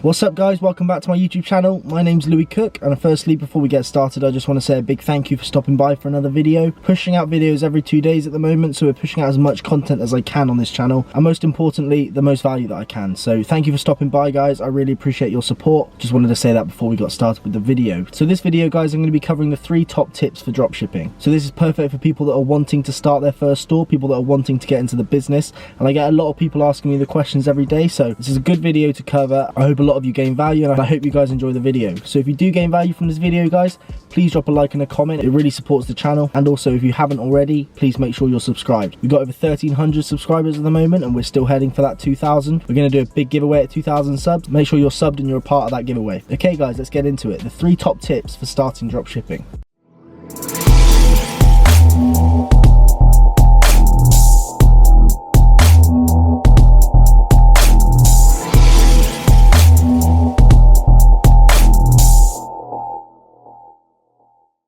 What's up guys, welcome back to my YouTube channel. My name's Cooke, and firstly, before we get started, I just want to say a big thank you for stopping by for another video. Pushing out videos every 2 days at the moment, so we're pushing out as much content as I can on this channel, and most importantly, the most value that I can. So thank you for stopping by guys, I really appreciate your support. Just wanted to say that before we got started with the video. So this video guys, I'm going to be covering the 3 top tips for dropshipping. So this is perfect for people that are wanting to start their first store, people that are wanting to get into the business, and I get a lot of people asking me the questions every day, so this is a good video to cover. I hope a lot of you gain value, and I hope you guys enjoy the video. So if you do gain value from this video guys, please drop a like and a comment. It really supports the channel, and also if you haven't already, please make sure you're subscribed. We've got over 1,300 subscribers at the moment, and we're still heading for that 2,000. We're going to do a big giveaway at 2,000 subs. Make sure you're subbed and you're a part of that giveaway. Okay guys, let's get into it. The 3 top tips for starting dropshipping.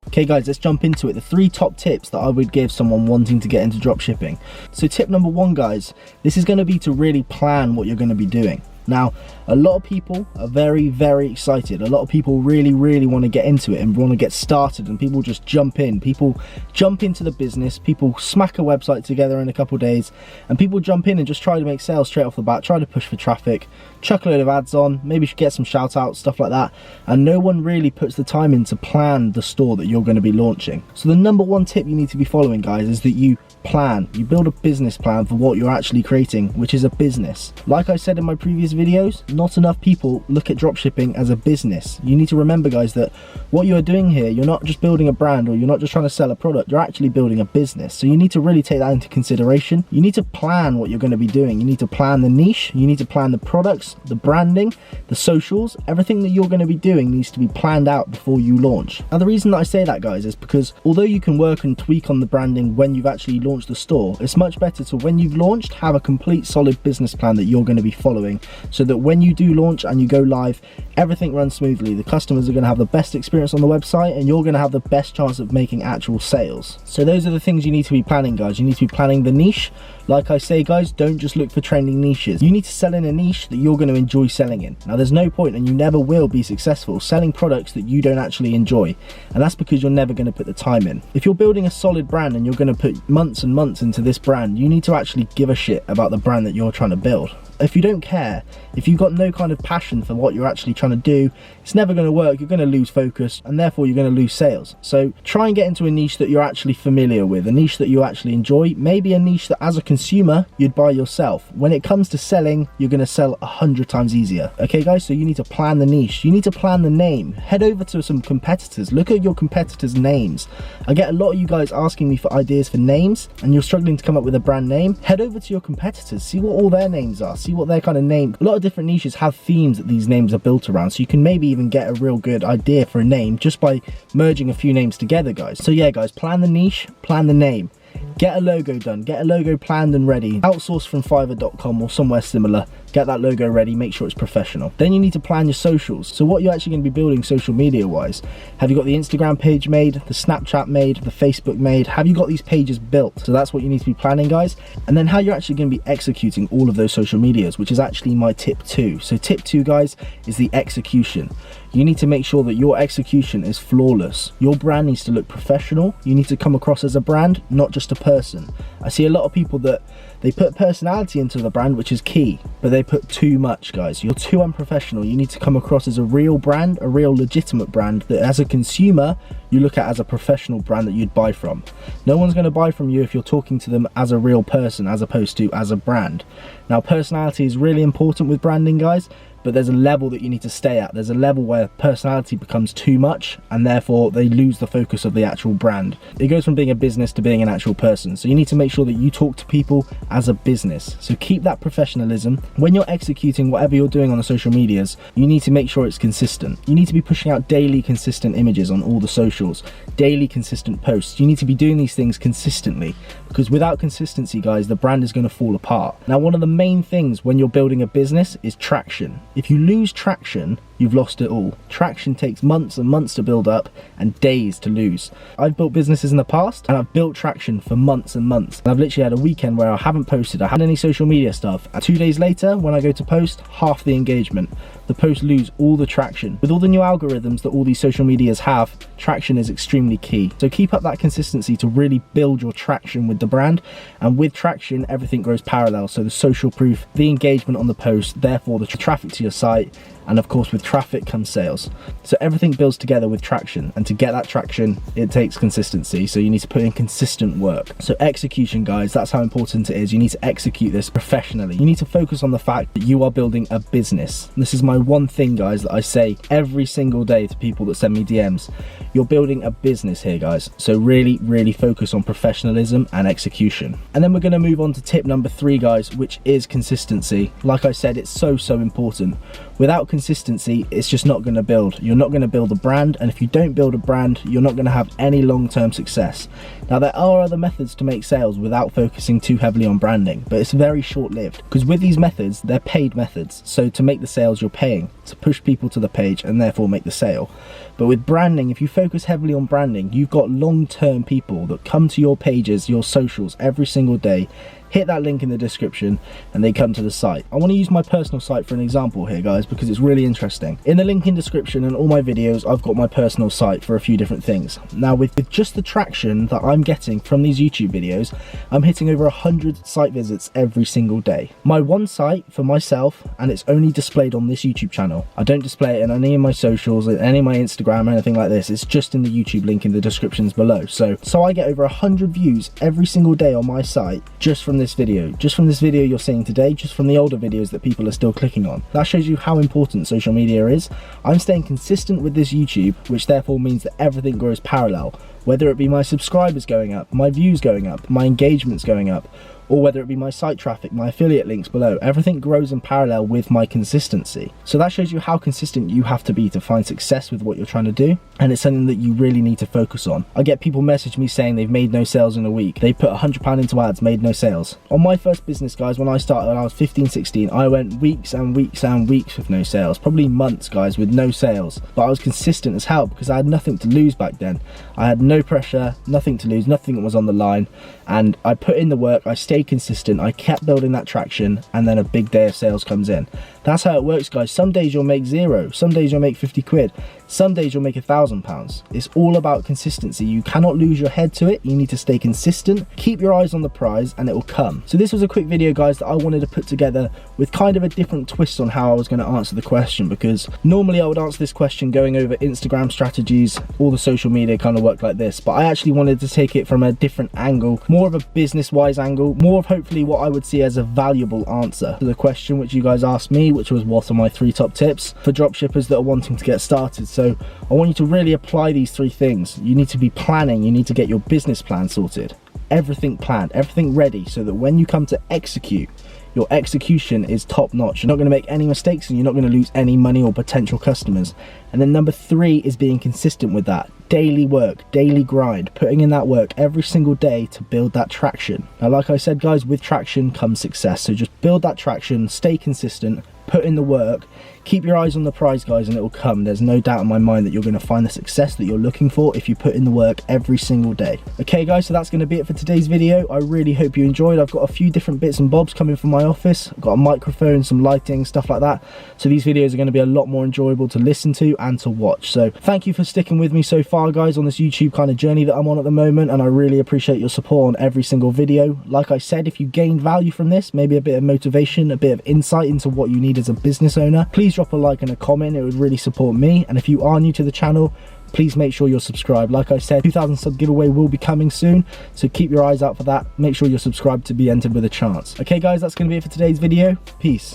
Okay guys, let's jump into it. The 3 top tips that I would give someone wanting to get into dropshipping. So tip number 1 guys, this is going to be to really plan what you're going to be doing. Now, a lot of people are very excited. A lot of people really want to get into it and want to get started, and people just jump in. People jump into the business, people smack a website together in a couple of days, and people jump in and just try to make sales straight off the bat, try to push for traffic, chuck a load of ads on, maybe get some shout outs, stuff like that, and no one really puts the time in to plan the store that you're going to be launching. So the number 1 tip you need to be following guys is that you plan. You build a business plan for what you're actually creating, which is a business. Like I said in my previous videos, not enough people look at dropshipping as a business. You need to remember guys that what you are doing here, you're not just building a brand, or you're not just trying to sell a product, you're actually building a business. So you need to really take that into consideration. You need to plan what you're going to be doing. You need to plan the niche, you need to plan the products, the branding, the socials. Everything that you're going to be doing needs to be planned out before you launch. Now the reason that I say that guys is because although you can work and tweak on the branding when you've actually launched the store, it's much better to, when you've launched, have a complete solid business plan that you're going to be following, so that when you do launch and you go live, everything runs smoothly. The customers are going to have the best experience on the website, and you're going to have the best chance of making actual sales. So those are the things you need to be planning guys. You need to be planning the niche. Like I say guys, don't just look for trending niches. You need to sell in a niche that you're going to enjoy selling in. Now there's no point, and you never will be successful selling products that you don't actually enjoy, and that's because you're never going to put the time in. If you're building a solid brand and you're going to put months and months into this brand, you need to actually give a shit about the brand that you're trying to build. If you don't care, if you've got no kind of passion for what you're actually trying to do, it's never going to work. You're going to lose focus, and therefore you're going to lose sales. So try and get into a niche that you're actually familiar with, a niche that you actually enjoy, maybe a niche that as a consumer you'd buy yourself. When it comes to selling, you're going to sell 100 times easier. Okay guys, so you need to plan the niche, you need to plan the name. Head over to some competitors, look at your competitors' names. I get a lot of you guys asking me for ideas for names, and you're struggling to come up with a brand name. Head over to your competitors, see what all their names are, see what their kind of name. A lot of different niches have themes that these names are built around, so you can maybe even get a real good idea for a name just by merging a few names together guys. So yeah guys, plan the niche, plan the name. Get a logo done, get a logo planned and ready. Outsource from fiverr.com or somewhere similar. Get that logo ready, make sure it's professional. Then you need to plan your socials. So what you're actually going to be building social media wise. Have you got the Instagram page made, the Snapchat made, the Facebook made? Have you got these pages built? So that's what you need to be planning guys. And then how you're actually going to be executing all of those social medias, which is actually my tip 2. So tip 2 guys is the execution. You need to make sure that your execution is flawless. Your brand needs to look professional. You need to come across as a brand, not just a person. I see a lot of people that they put personality into the brand, which is key, but they put too much guys. You're too unprofessional. You need to come across as a real brand, a real legitimate brand that as a consumer you look at as a professional brand that you'd buy from. No one's going to buy from you if you're talking to them as a real person as opposed to as a brand. Now personality is really important with branding guys, but there's a level that you need to stay at. There's a level where personality becomes too much, and therefore they lose the focus of the actual brand. It goes from being a business to being an actual person. So you need to make sure that you talk to people as a business. So keep that professionalism. When you're executing whatever you're doing on the social medias, you need to make sure it's consistent. You need to be pushing out daily consistent images on all the socials, daily consistent posts. You need to be doing these things consistently, because without consistency guys, the brand is going to fall apart. Now one of the main things when you're building a business is traction. If you lose traction, you've lost it all. Traction takes months and months to build up and days to lose. I've built businesses in the past and I've built traction for months and months. And I've literally had a weekend where I haven't posted, I haven't any social media stuff, and 2 days later when I go to post, half the engagement. The posts lose all the traction. With all the new algorithms that all these social medias have, traction is extremely key. So keep up that consistency to really build your traction with the brand, and with traction everything grows parallel. So the social proof, the engagement on the post, therefore the traffic to your site, and of course with traffic comes sales. So everything builds together with traction, and to get that traction it takes consistency, so you need to put in consistent work. So execution, guys, that's how important it is. You need to execute this professionally. You need to focus on the fact that you are building a business. This is my one thing, guys, that I say every single day to people that send me DMs. You're building a business here, guys, so really focus on professionalism and execution. And then we're going to move on to tip number 3, guys, which is consistency. Like I said, it's so important. Without consistency, it's just not going to build. You're not going to build a brand, and if you don't build a brand, you're not going to have any long-term success. Now, there are other methods to make sales without focusing too heavily on branding, but it's very short-lived, because with these methods, they're paid methods. So to make the sales, you're paying to push people to the page and therefore make the sale. But with branding, if you focus heavily on branding, you've got long-term people that come to your pages, your socials every single day, hit that link in the description, and they come to the site. I want to use my personal site for an example here, guys, because it's really interesting. In the link in description and all my videos, I've got my personal site for a few different things. Now, with just the traction that I'm getting from these YouTube videos, I'm hitting over 100 site visits every single day. My one site for myself, and it's only displayed on this YouTube channel. I don't display it in any of my socials, in any of my Instagram or anything like this. It's just in the YouTube link in the descriptions below. So I get over 100 views every single day on my site just from this video. Just from this video you're seeing today, just from the older videos that people are still clicking on. That shows you how important social media is. I'm staying consistent with this YouTube, which therefore means that everything grows parallel. Whether it be my subscribers going up, my views going up, my engagements going up, or whether it be my site traffic, my affiliate links below, everything grows in parallel with my consistency. So that shows you how consistent you have to be to find success with what you're trying to do, and it's something that you really need to focus on. I get people message me saying they've made no sales in a week. They put £100 into ads, made no sales. On my first business, guys, when I started when I was 15, 16, I went weeks and weeks and weeks with no sales, probably months, guys, with no sales. But I was consistent as hell because I had nothing to lose back then. I had no pressure, nothing to lose, nothing was on the line, and I put in the work, I stayed consistent, I kept building that traction, and then a big day of sales comes in. That's how it works, guys. Some days you'll make 0, some days you'll make 50 quid, some days you'll make £1,000. It's all about consistency. You cannot lose your head to it. You need to stay consistent, keep your eyes on the prize, and it will come. So this was a quick video, guys, that I wanted to put together with kind of a different twist on how I was going to answer the question, because normally I would answer this question going over Instagram strategies, all the social media kind of work like this, but I actually wanted to take it from a different angle, more of a business wise angle, more of hopefully what I would see as a valuable answer to the question which you guys asked me, which was what are my 3 top tips for dropshippers that are wanting to get started. So I want you to really apply these 3 things. You need to be planning, you need to get your business plan sorted, everything planned, everything ready, so that when you come to execute, your execution is top notch. You're not going to make any mistakes, and you're not going to lose any money or potential customers. And then number 3 is being consistent with that. Daily work, daily grind, putting in that work every single day to build that traction. Now, like I said, guys, with traction comes success. So just build that traction, stay consistent, put in the work, keep your eyes on the prize, guys, and it will come. There's no doubt in my mind that you're going to find the success that you're looking for if you put in the work every single day. Okay, guys, so that's going to be it for today's video. I really hope you enjoyed. I've got a few different bits and bobs coming from my office. I've got a microphone, some lighting, stuff like that. So these videos are going to be a lot more enjoyable to listen to and to watch. So thank you for sticking with me so far, guys, on this YouTube kind of journey that I'm on at the moment, and I really appreciate your support on every single video. Like I said, if you gained value from this, maybe a bit of motivation, a bit of insight into what you need as a business owner, please drop a like and a comment. It would really support me. And if you are new to the channel, please make sure you're subscribed. Like I said, 2,000 sub giveaway will be coming soon, so keep your eyes out for that. Make sure you're subscribed to be entered with a chance. Okay, guys, that's going to be it for today's video. Peace.